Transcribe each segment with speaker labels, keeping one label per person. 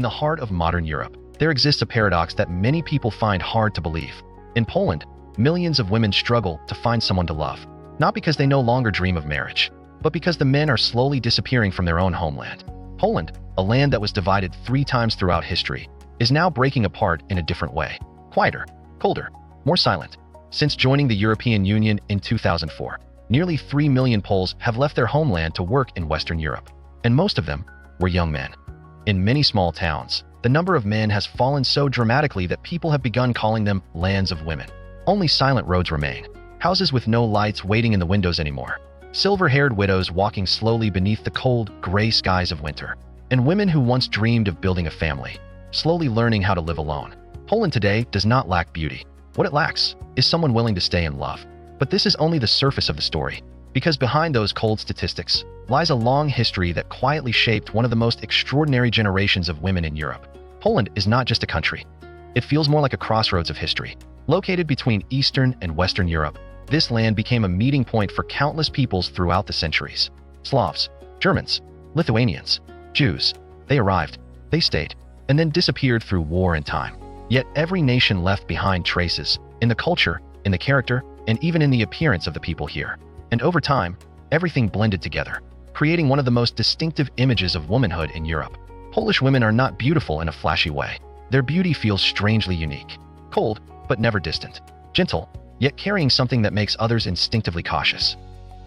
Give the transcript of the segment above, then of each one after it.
Speaker 1: the heart of modern Europe, there exists a paradox that many people find hard to believe. In Poland, millions of women struggle to find someone to love, not because they no longer dream of marriage, but because the men are slowly disappearing from their own homeland. Poland, a land that was divided 3 times throughout history, is now breaking apart in a different way. Quieter, colder, more silent. Since joining the European Union in 2004, nearly 3 million Poles have left their homeland to work in Western Europe, and most of them were young men. In many small towns, the number of men has fallen so dramatically that people have begun calling them lands of women. Only silent roads remain, houses with no lights waiting in the windows anymore, silver-haired widows walking slowly beneath the cold, gray skies of winter, and women who once dreamed of building a family, slowly learning how to live alone. Poland today does not lack beauty. What it lacks is someone willing to stay in love. But this is only the surface of the story, because behind those cold statistics lies a long history that quietly shaped one of the most extraordinary generations of women in Europe. Poland is not just a country. It feels more like a crossroads of history. Located between Eastern and Western Europe, this land became a meeting point for countless peoples throughout the centuries. Slavs, Germans, Lithuanians, Jews. They arrived, they stayed, and then disappeared through war and time. Yet every nation left behind traces in the culture, in the character, and even in the appearance of the people here. And over time, everything blended together, creating one of the most distinctive images of womanhood in Europe. Polish women are not beautiful in a flashy way. Their beauty feels strangely unique. Cold, but never distant. Gentle, yet carrying something that makes others instinctively cautious.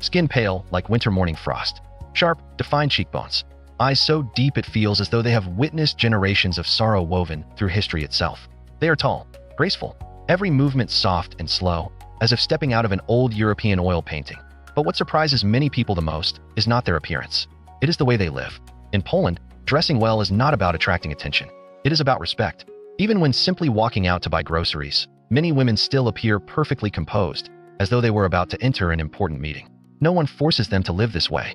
Speaker 1: Skin pale like winter morning frost. Sharp, defined cheekbones. Eyes so deep it feels as though they have witnessed generations of sorrow woven through history itself. They are tall, graceful, every movement soft and slow, as if stepping out of an old European oil painting. But what surprises many people the most is not their appearance. It is the way they live. In Poland, dressing well is not about attracting attention. It is about respect. Even when simply walking out to buy groceries, many women still appear perfectly composed, as though they were about to enter an important meeting. No one forces them to live this way.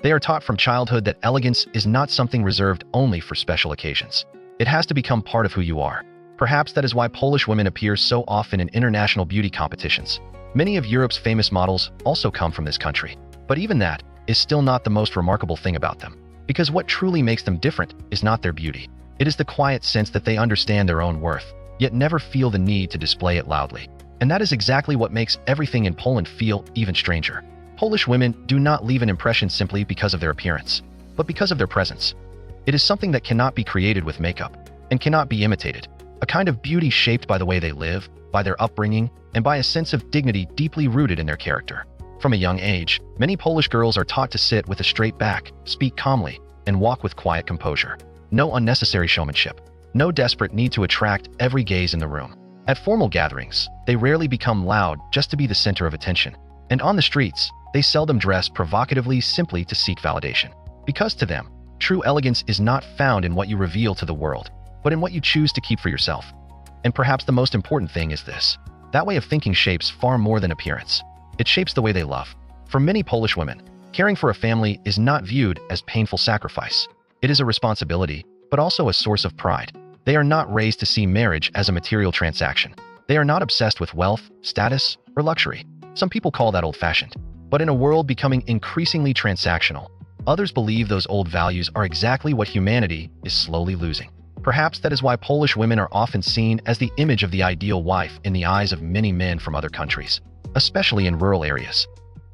Speaker 1: They are taught from childhood that elegance is not something reserved only for special occasions. It has to become part of who you are. Perhaps that is why Polish women appear so often in international beauty competitions. Many of Europe's famous models also come from this country. But even that is still not the most remarkable thing about them. Because what truly makes them different is not their beauty. It is the quiet sense that they understand their own worth, yet never feel the need to display it loudly. And that is exactly what makes everything in Poland feel even stranger. Polish women do not leave an impression simply because of their appearance, but because of their presence. It is something that cannot be created with makeup and cannot be imitated. A kind of beauty shaped by the way they live, by their upbringing, and by a sense of dignity deeply rooted in their character. From a young age, many Polish girls are taught to sit with a straight back, speak calmly, and walk with quiet composure. No unnecessary showmanship. No desperate need to attract every gaze in the room. At formal gatherings, they rarely become loud just to be the center of attention. And on the streets, they seldom dress provocatively simply to seek validation. Because to them, true elegance is not found in what you reveal to the world, but in what you choose to keep for yourself. And perhaps the most important thing is this. That way of thinking shapes far more than appearance. It shapes the way they love. For many Polish women, caring for a family is not viewed as painful sacrifice. It is a responsibility, but also a source of pride. They are not raised to see marriage as a material transaction. They are not obsessed with wealth, status, or luxury. Some people call that old-fashioned. But in a world becoming increasingly transactional, others believe those old values are exactly what humanity is slowly losing. Perhaps that is why Polish women are often seen as the image of the ideal wife in the eyes of many men from other countries, especially in rural areas.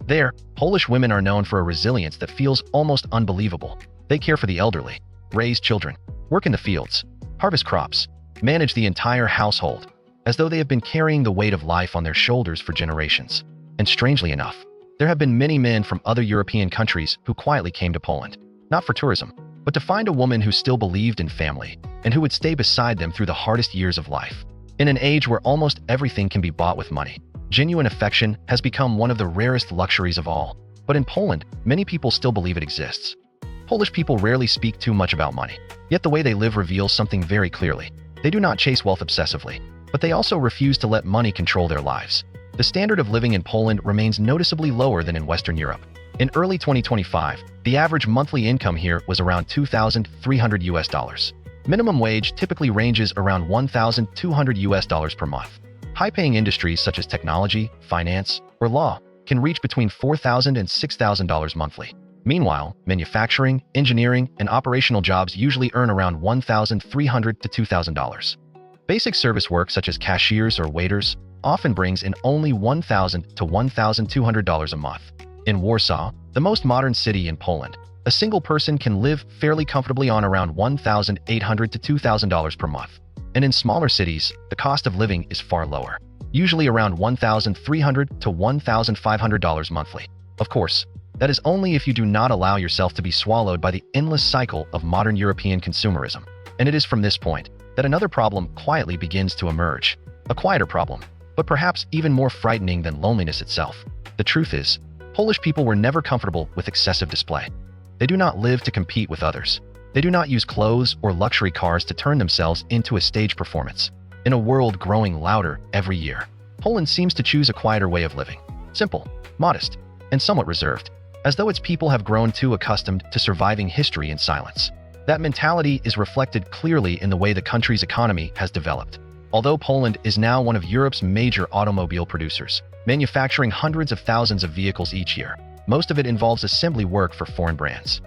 Speaker 1: There, Polish women are known for a resilience that feels almost unbelievable. They care for the elderly, raise children, work in the fields, harvest crops, manage the entire household, as though they have been carrying the weight of life on their shoulders for generations. And strangely enough, there have been many men from other European countries who quietly came to Poland, not for tourism, but to find a woman who still believed in family and who would stay beside them through the hardest years of life. In an age where almost everything can be bought with money, genuine affection has become one of the rarest luxuries of all. But in Poland, many people still believe it exists. Polish people rarely speak too much about money, yet the way they live reveals something very clearly. They do not chase wealth obsessively, but they also refuse to let money control their lives. The standard of living in Poland remains noticeably lower than in Western Europe. In early 2025, the average monthly income here was around $2,300. Minimum wage typically ranges around $1,200 per month. High-paying industries such as technology, finance, or law can reach between $4,000 and $6,000 monthly. Meanwhile, manufacturing, engineering, and operational jobs usually earn around $1,300 to $2,000. Basic service work such as cashiers or waiters often brings in only $1,000 to $1,200 a month. In Warsaw, the most modern city in Poland, a single person can live fairly comfortably on around $1,800 to $2,000 per month. And in smaller cities, the cost of living is far lower, usually around $1,300 to $1,500 monthly. Of course, that is only if you do not allow yourself to be swallowed by the endless cycle of modern European consumerism. And it is from this point that another problem quietly begins to emerge. A quieter problem, but perhaps even more frightening than loneliness itself. The truth is, Polish people were never comfortable with excessive display. They do not live to compete with others. They do not use clothes or luxury cars to turn themselves into a stage performance. In a world growing louder every year, Poland seems to choose a quieter way of living. Simple, modest, and somewhat reserved, as though its people have grown too accustomed to surviving history in silence. That mentality is reflected clearly in the way the country's economy has developed. Although Poland is now one of Europe's major automobile producers, manufacturing hundreds of thousands of vehicles each year, most of it involves assembly work for foreign brands.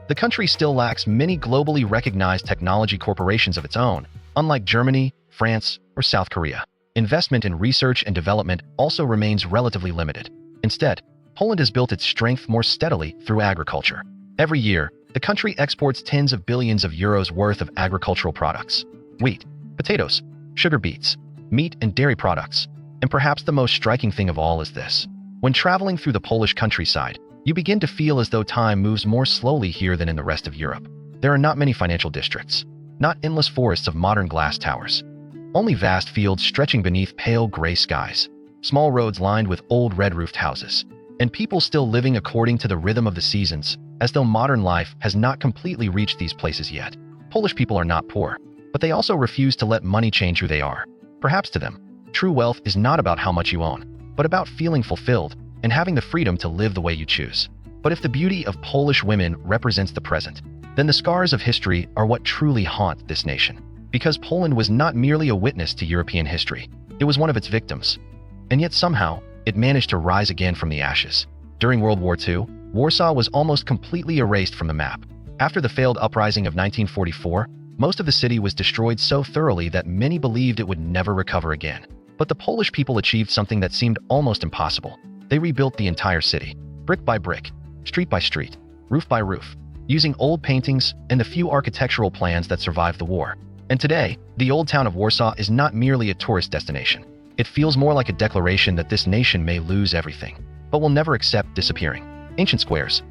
Speaker 1: The country still lacks many globally recognized technology corporations of its own, unlike Germany, France, or South Korea. Investment in research and development also remains relatively limited. Instead, Poland has built its strength more steadily through agriculture. Every year, the country exports tens of billions of euros worth of agricultural products: wheat, potatoes, sugar beets, meat and dairy products. And perhaps the most striking thing of all is this. When traveling through the Polish countryside, you begin to feel as though time moves more slowly here than in the rest of Europe. There are not many financial districts, not endless forests of modern glass towers, only vast fields stretching beneath pale gray skies, small roads lined with old red-roofed houses, and people still living according to the rhythm of the seasons, as though modern life has not completely reached these places yet. Polish people are not poor, but they also refuse to let money change who they are. Perhaps to them, true wealth is not about how much you own, but about feeling fulfilled and having the freedom to live the way you choose. But if the beauty of Polish women represents the present, then the scars of history are what truly haunt this nation. Because Poland was not merely a witness to European history, it was one of its victims. And yet somehow, it managed to rise again from the ashes. During World War II, Warsaw was almost completely erased from the map. After the failed uprising of 1944, most of the city was destroyed so thoroughly that many believed it would never recover again. But the Polish people achieved something that seemed almost impossible. They rebuilt the entire city, brick by brick, street by street, roof by roof, using old paintings and the few architectural plans that survived the war. And today, the old town of Warsaw is not merely a tourist destination. It feels more like a declaration that this nation may lose everything, but will never accept disappearing. Ancient squares,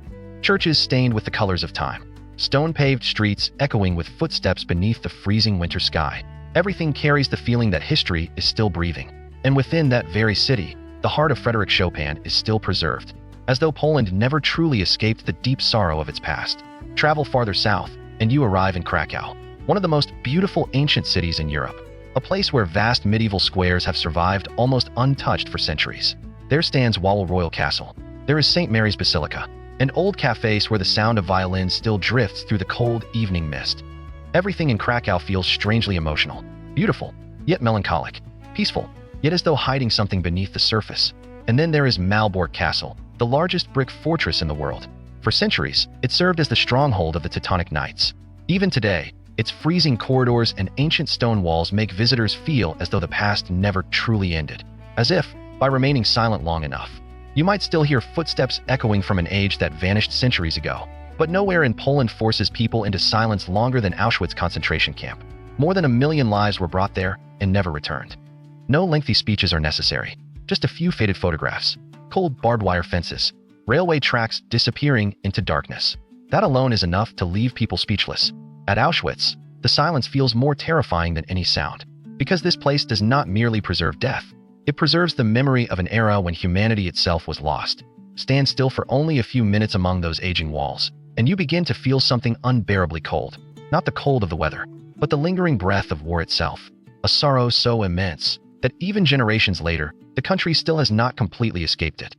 Speaker 1: churches stained with the colors of time, stone-paved streets echoing with footsteps beneath the freezing winter sky. Everything carries the feeling that history is still breathing. And within that very city, the heart of Frédéric Chopin is still preserved, as though Poland never truly escaped the deep sorrow of its past. Travel farther south, and you arrive in Krakow, one of the most beautiful ancient cities in Europe, a place where vast medieval squares have survived almost untouched for centuries. There stands Wawel Royal Castle. There is St. Mary's Basilica, and old cafes where the sound of violins still drifts through the cold evening mist. Everything in Krakow feels strangely emotional, beautiful, yet melancholic, peaceful, yet as though hiding something beneath the surface. And then there is Malbork Castle, the largest brick fortress in the world. For centuries, it served as the stronghold of the Teutonic Knights. Even today, its freezing corridors and ancient stone walls make visitors feel as though the past never truly ended. As if, by remaining silent long enough, you might still hear footsteps echoing from an age that vanished centuries ago. But nowhere in Poland forces people into silence longer than Auschwitz concentration camp. More than 1 million lives were brought there and never returned. No lengthy speeches are necessary, just a few faded photographs, cold barbed wire fences, railway tracks disappearing into darkness. That alone is enough to leave people speechless. At Auschwitz, the silence feels more terrifying than any sound, because this place does not merely preserve death. It preserves the memory of an era when humanity itself was lost. Stand still for only a few minutes among those aging walls, and you begin to feel something unbearably cold. Not the cold of the weather, but the lingering breath of war itself. A sorrow so immense that even generations later, the country still has not completely escaped it.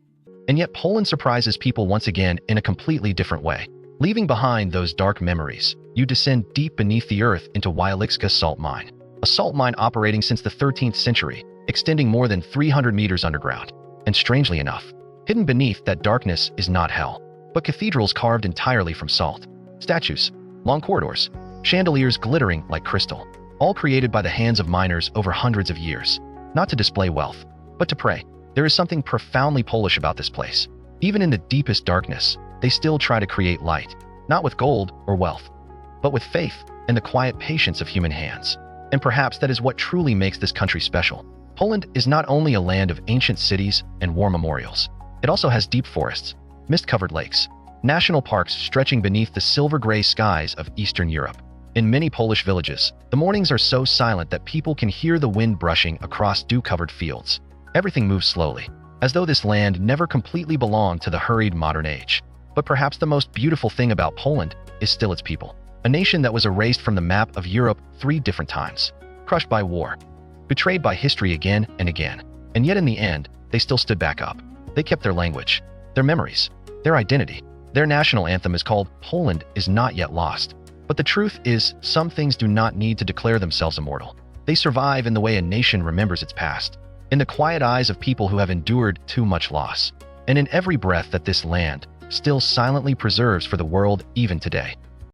Speaker 1: And yet Poland surprises people once again in a completely different way. Leaving behind those dark memories, you descend deep beneath the earth into Wieliczka salt mine. A salt mine operating since the 13th century, extending more than 300 meters underground. And strangely enough, hidden beneath that darkness is not hell, but but cathedrals carved entirely from salt, statues, long corridors, chandeliers glittering like crystal, all created by the hands of miners over hundreds of years, not to display wealth, but to pray. There is something profoundly Polish about this place. Even in the deepest darkness, they still try to create light, not with gold or wealth, but with faith and the quiet patience of human hands. And perhaps that is what truly makes this country special. Poland is not only a land of ancient cities and war memorials. It also has deep forests, mist-covered lakes, national parks stretching beneath the silver-gray skies of Eastern Europe. In many Polish villages, the mornings are so silent that people can hear the wind brushing across dew-covered fields. Everything moves slowly, as though this land never completely belonged to the hurried modern age. But perhaps the most beautiful thing about Poland is still its people. A nation that was erased from the map of Europe 3 different times, crushed by war, betrayed by history again and again. And yet in the end, they still stood back up. They kept their language, their memories, their identity. Their national anthem is called "Poland is Not Yet Lost." But the truth is, some things do not need to declare themselves immortal. They survive in the way a nation remembers its past, in the quiet eyes of people who have endured too much loss, and in every breath that this land still silently preserves for the world even today.